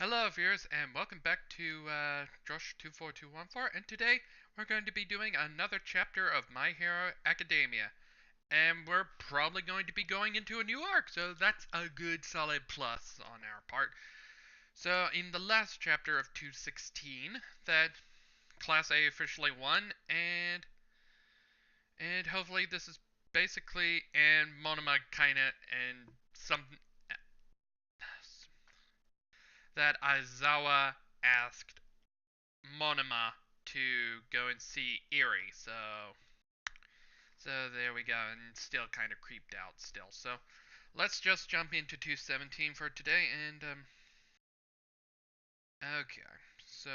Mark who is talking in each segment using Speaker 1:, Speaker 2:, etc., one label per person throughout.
Speaker 1: Hello, viewers, and welcome back to Josh24214. And today we're going to be doing another chapter of My Hero Academia, and we're probably going to be going into a new arc, so that's a good solid plus on our part. So, in the last chapter of 216, that Class A officially won, and hopefully this is basically and Monoma kinda and some that Aizawa asked Monoma to go and see Eri. So there we go, and still kind of creeped out still. So let's just jump into 217 for today, and okay. So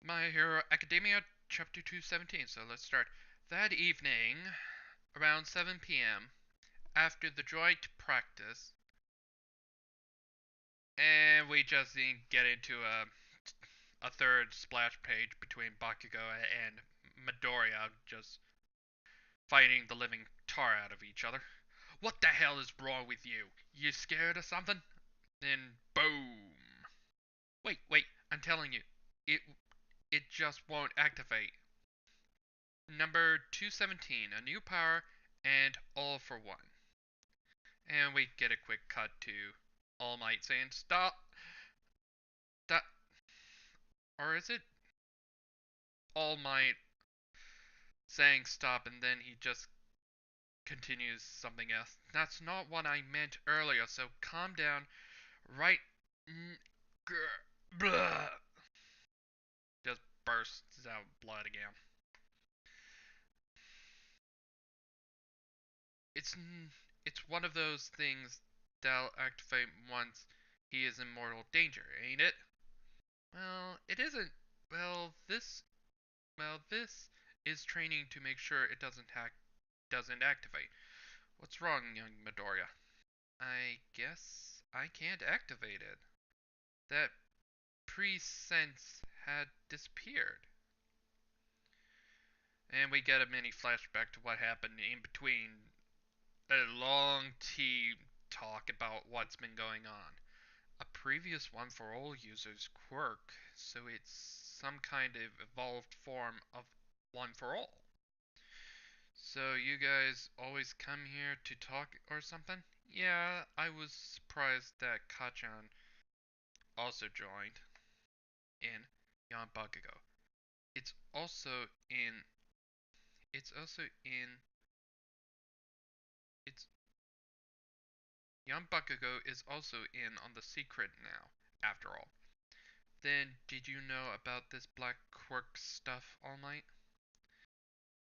Speaker 1: My Hero Academia chapter 217. So let's start. That evening, around 7 p.m., after the joint practice, and we just get into a third splash page between Bakugo and Midoriya just fighting the living tar out of each other. What the hell is wrong with you? You scared or something? Then boom. Wait, I'm telling you, it it just won't activate. Number 217, a new power and all for one. And we get a quick cut to All Might saying stop. That or is it All Might saying stop and then he just continues something else? That's not what I meant earlier, so calm down. Right. Blah. Just bursts out blood again. It's it's one of those things that'll activate once he is in mortal danger, ain't it? Well, it isn't. Well, this is training to make sure it doesn't activate. What's wrong, young Midoriya? I guess I can't activate it. That pre-sense had disappeared. And we get a mini flashback to what happened in between a long tea talk about what's been going on. A previous One for All user's quirk, so it's some kind of evolved form of One for All. So you guys always come here to talk or something? Yeah, I was surprised that Kachan also joined in Yon Bakugo. It's also in it's also in it's Yon Bakugo is also in on the secret now, after all. Then, did you know about this black quirk stuff, All Might?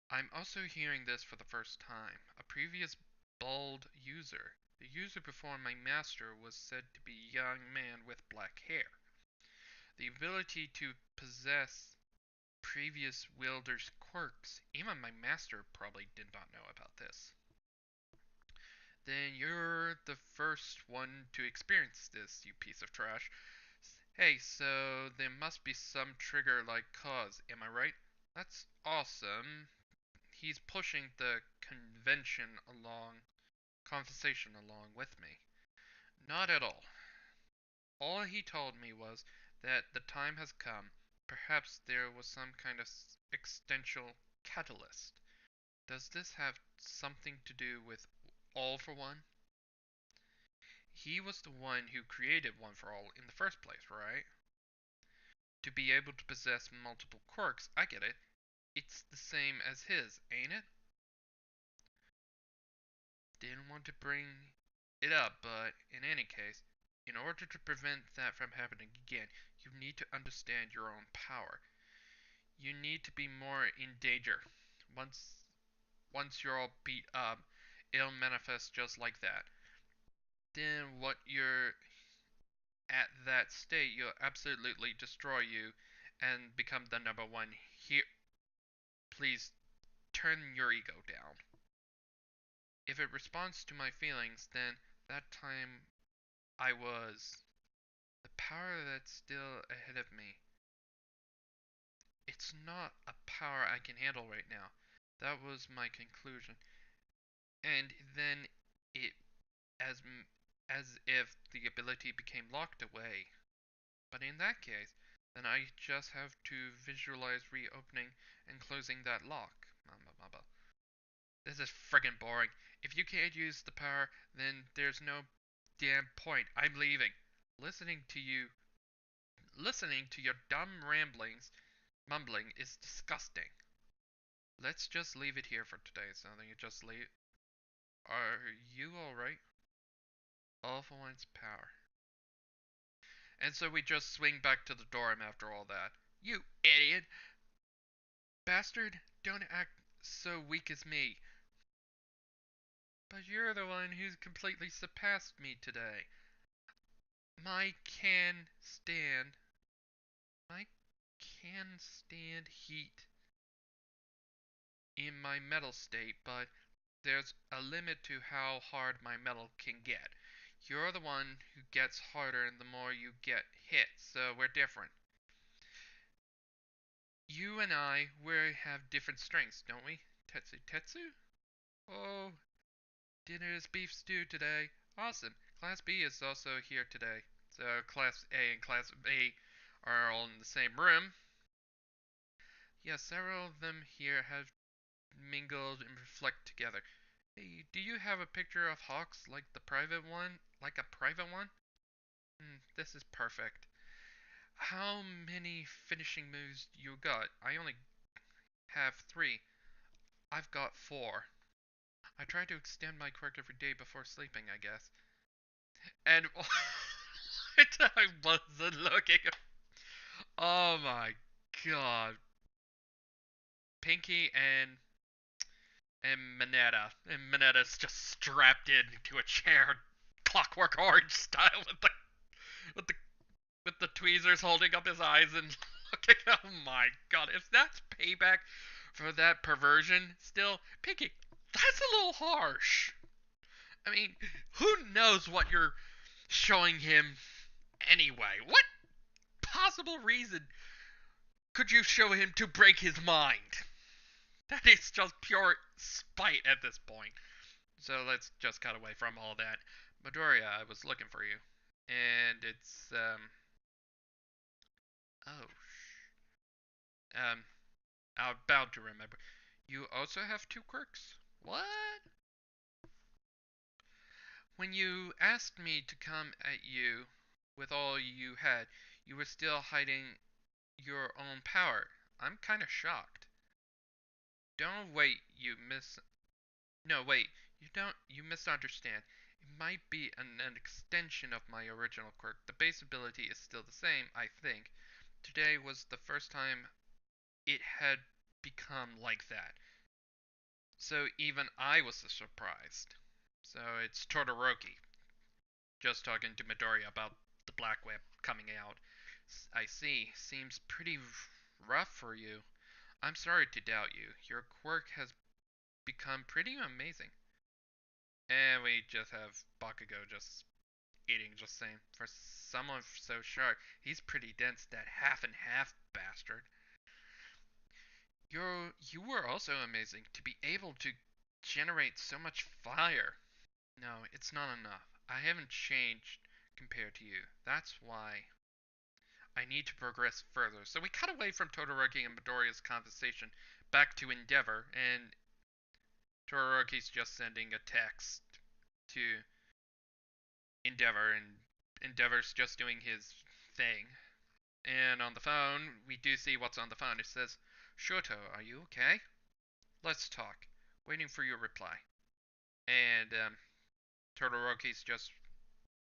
Speaker 1: I'm also hearing this for the first time. A previous bald user. The user before my master was said to be a young man with black hair. The ability to possess previous wielder's quirks. Even my master probably did not know about this. Then you're the first one to experience this, you piece of trash. Hey, so there must be some trigger-like cause, am I right? That's awesome. He's pushing the conversation along with me. Not at all. All he told me was that the time has come. Perhaps there was some kind of existential catalyst. Does this have something to do with All for One? He was the one who created One for All in the first place, right? To be able to possess multiple quirks, I get it. It's the same as his, ain't it? Didn't want to bring it up, but in any case, in order to prevent that from happening again, you need to understand your own power. You need to be more in danger. Once once you're all beat up, it'll manifest just like that. Then what you're at that state, you'll absolutely destroy you and become the number one here. Please turn your ego down. If it responds to my feelings, then that time I was the power that's still ahead of me. It's not a power I can handle right now. That was my conclusion. And then it as as if the ability became locked away. But in that case, then I just have to visualize reopening and closing that lock. This is friggin' boring. If you can't use the power, then there's no damn point. I'm leaving. Listening to you, listening to your dumb ramblings, mumbling is disgusting. Let's just leave it here for today. So then you just leave. Are you alright? All for one's power. And so we just swing back to the dorm after all that. You idiot! Bastard, don't act so weak as me. But you're the one who's completely surpassed me today. My can stand. I can stand heat in my metal state, but there's a limit to how hard my metal can get. You're the one who gets harder the more you get hit, so we're different. You and we have different strengths, don't we? Tetsu Tetsu? Oh, dinner is beef stew today. Awesome. Class B is also here today. So Class A and Class B are all in the same room. Yes, several of them here have mingled and reflect together. Hey, do you have a picture of Hawks like the private one? Like a private one? This is perfect. How many finishing moves you got? I only have 3. I've got 4. I try to extend my quirk every day before sleeping, I guess. And I wasn't looking. Oh my god. Pinky and Mineta's just strapped into a chair, Clockwork Orange style, with the with the tweezers holding up his eyes and looking. Oh my god! If that's payback for that perversion, still, Pinky, that's a little harsh. I mean, who knows what you're showing him anyway? What possible reason could you show him to break his mind? That is just pure spite at this point. So let's just cut away from all that. Midoriya, I was looking for you. And it's, oh, I'm about to remember. You also have 2 quirks? What? When you asked me to come at you with all you had, you were still hiding your own power. I'm kinda shocked. Don't wait, you miss. No, wait. You misunderstand. It might be an extension of my original quirk. The base ability is still the same, I think. Today was the first time it had become like that. So even I was surprised. So it's Todoroki, just talking to Midoriya about the Black Whip coming out. I see. Seems pretty rough for you. I'm sorry to doubt you. Your quirk has become pretty amazing. And we just have Bakugo just eating, just saying, for someone so sharp, he's pretty dense, that half and half bastard. You were also amazing to be able to generate so much fire. No, it's not enough. I haven't changed compared to you. That's why I need to progress further. So we cut away from Todoroki and Midoriya's conversation back to Endeavor, and Todoroki's just sending a text to Endeavor, and Endeavor's just doing his thing. And on the phone, we do see what's on the phone. It says, Shoto, are you okay? Let's talk. Waiting for your reply. And Todoroki's just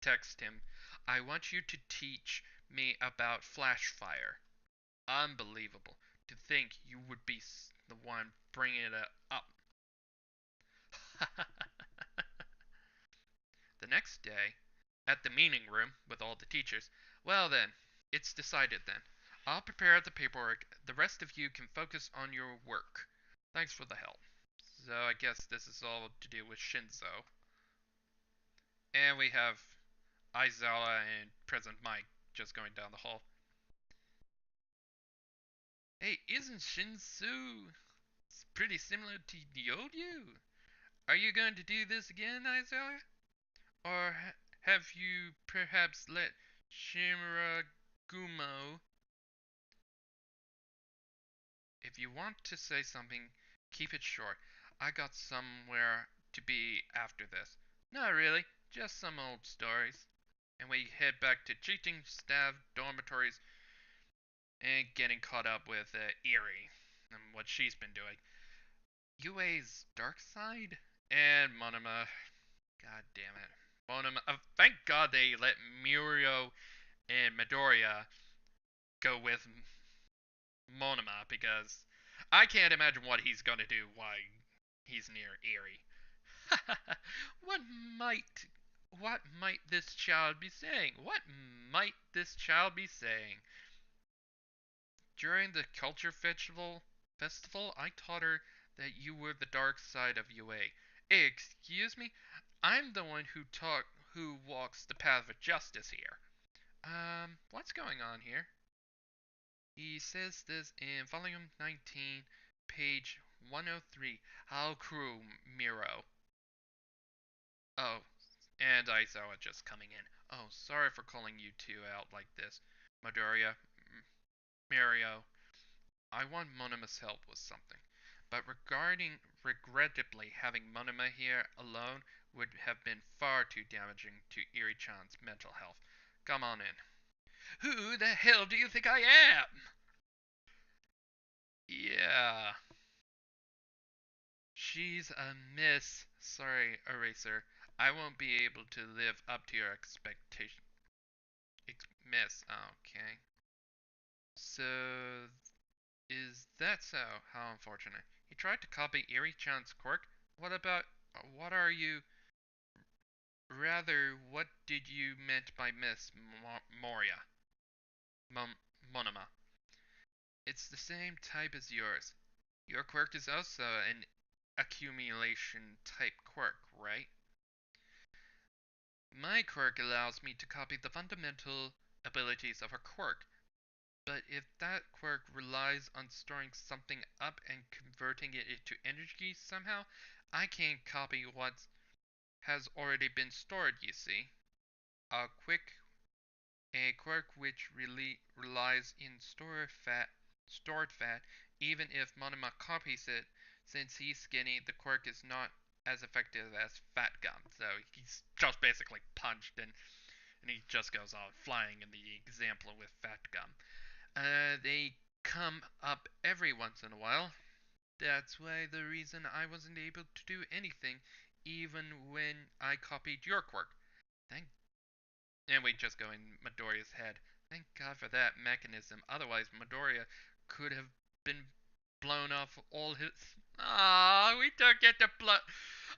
Speaker 1: text him, I want you to teach me about flash fire. Unbelievable. To think you would be the one bringing it up. The next day, at the meeting room with all the teachers, well then, it's decided then. I'll prepare the paperwork. The rest of you can focus on your work. Thanks for the help. So I guess this is all to do with Shinzo. And we have Aizawa and President Mike just going down the hall. Hey, isn't Shinsu pretty similar to the old you? Are you going to do this again, Aizawa? Or Have you perhaps let Shimura Gumo? If you want to say something, keep it short. I got somewhere to be after this. Not really, just some old stories. And we head back to cheating staff dormitories and getting caught up with Eri and what she's been doing. UA's dark side? And Monoma. God damn it. Monoma. Thank God they let Murio and Midoriya go with Monoma because I can't imagine what he's gonna do while he's near Eri. what might what might this child be saying? What might this child be saying? During the culture festival, I taught her that you were the dark side of UA. Excuse me? I'm the one who walks the path of justice here. What's going on here? He says this in volume 19, page 103. How cruel, Miro. Oh, and Aizawa just coming in. Oh, sorry for calling you two out like this. Midoriya, Mirio, I want Monoma's help with something. But regrettably, having Monoma here alone would have been far too damaging to Eri-Chan's mental health. Come on in. Who the hell do you think I am? Yeah. She's a miss. Sorry, Eraser. I won't be able to live up to your expectation. Miss. Okay. So, is that so? How unfortunate. You tried to copy Eri-chan's quirk? What about. What are you. Rather, what did you meant by Miss Moria? Monoma. It's the same type as yours. Your quirk is also an accumulation type quirk, right? My quirk allows me to copy the fundamental abilities of her quirk, but if that quirk relies on storing something up and converting it into energy somehow, I can't copy what has already been stored, you see. A quick a quirk which relies in stored fat, even if Monoma copies it, since he's skinny, the quirk is not as effective as fat gum. So he's just basically punched and he just goes off flying in the example with fat gum. They come up every once in a while. That's why the reason I wasn't able to do anything, even when I copied your quirk. Thank And we just go in Midoriya's head. Thank God for that mechanism. Otherwise, Midoriya could have been blown off all his. Ah, we don't get to blow.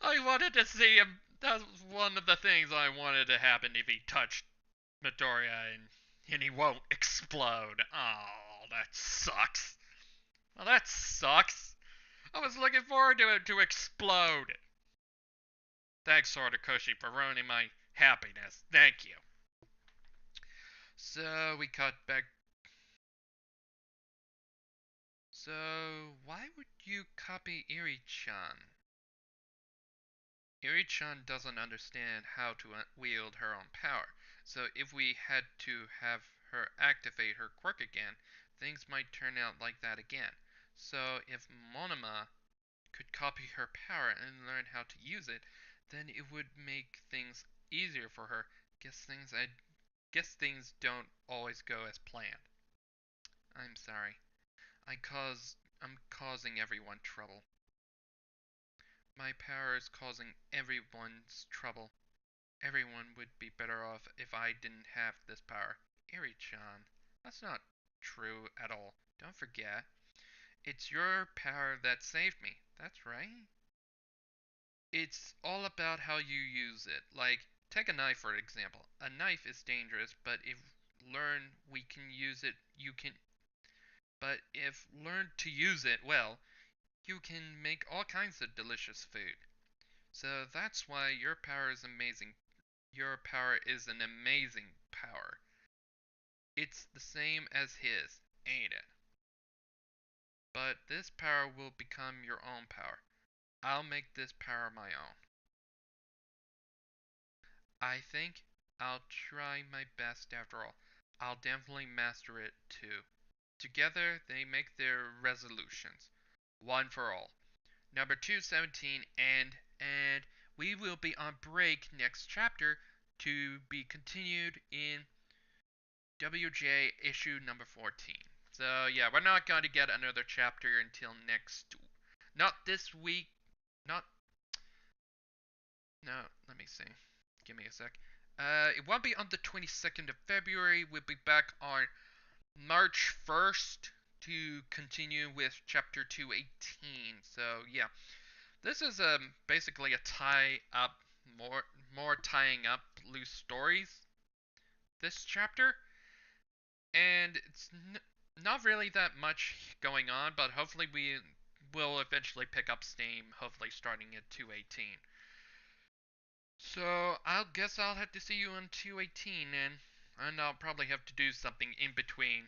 Speaker 1: I wanted to see him. That was one of the things I wanted to happen if he touched Midoriya and he won't explode. Oh, that sucks. Well, that sucks. I was looking forward to it to explode. Thanks, Horikoshi, for ruining my happiness. Thank you. So we cut back. So why would you copy Eri-chan? Eri-chan doesn't understand how to wield her own power, so if we had to have her activate her quirk again, things might turn out like that again. So if Monoma could copy her power and learn how to use it, then it would make things easier for her. Guess things don't always go as planned. I'm sorry. I'm causing everyone trouble. My power is causing everyone's trouble. Everyone would be better off if I didn't have this power. Eri-chan, that's not true at all. Don't forget. It's your power that saved me. That's right. It's all about how you use it. Like, take a knife for example. A knife is dangerous, but if learn we can use it, you can. But if learn to use it well, you can make all kinds of delicious food. So that's why your power is amazing. Your power is an amazing power. It's the same as his, ain't it? But this power will become your own power. I'll make this power my own. I think I'll try my best after all. I'll definitely master it too. Together, they make their resolutions. One for all. Number 217, and we will be on break next chapter to be continued in WJ issue number 14. So yeah, we're not going to get another chapter until next, not this week, not, no, let me see. Give me a sec. It won't be on the 22nd of February. We'll be back on March 1st to continue with chapter 218. So yeah, this is basically a tie up, more tying up loose stories this chapter, and it's not really that much going on, but hopefully we will eventually pick up steam, hopefully starting at 218. So I guess I'll have to see you on 218, and I'll probably have to do something in between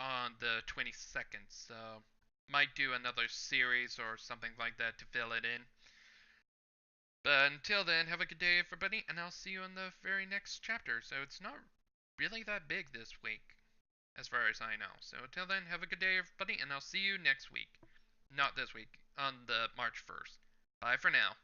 Speaker 1: on the 22nd, so might do another series or something like that to fill it in. But until then, have a good day, everybody, and I'll see you in the very next chapter. So it's not really that big this week, as far as I know. So until then, have a good day, everybody, and I'll see you next week. Not this week, on the March 1st. Bye for now.